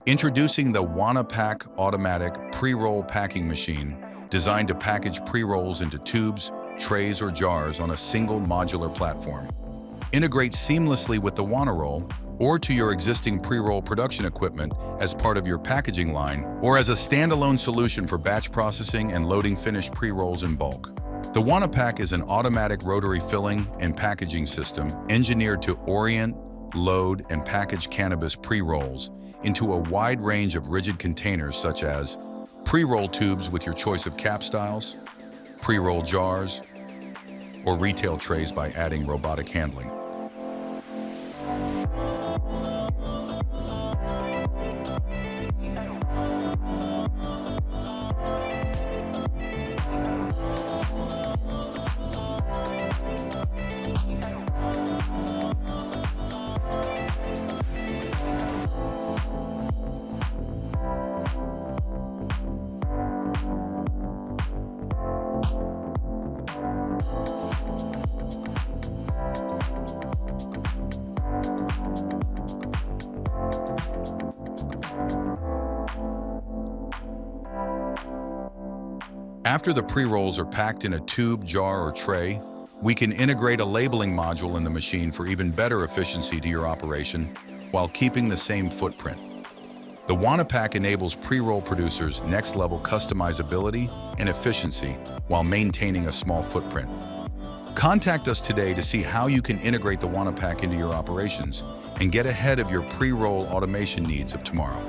Introducing the JuanaPack automatic pre-roll packing machine, designed to package pre-rolls into tubes, trays, or jars on a single modular platform. Integrate seamlessly with the JuanaRoll or to your existing pre-roll production equipment as part of your packaging line or as a standalone solution for batch processing and loading finished pre-rolls in bulk. The JuanaPack is an automatic rotary filling and packaging system engineered to orient, load, and package cannabis pre-rolls into a wide range of rigid containers such as pre-roll tubes with your choice of cap styles, pre-roll jars, or retail trays by adding robotic handling. After the pre-rolls are packed in a tube, jar, or tray, we can integrate a labeling module in the machine for even better efficiency to your operation while keeping the same footprint. The JuanaPack enables pre-roll producers next-level customizability and efficiency while maintaining a small footprint. Contact us today to see how you can integrate the JuanaPack into your operations and get ahead of your pre-roll automation needs of tomorrow.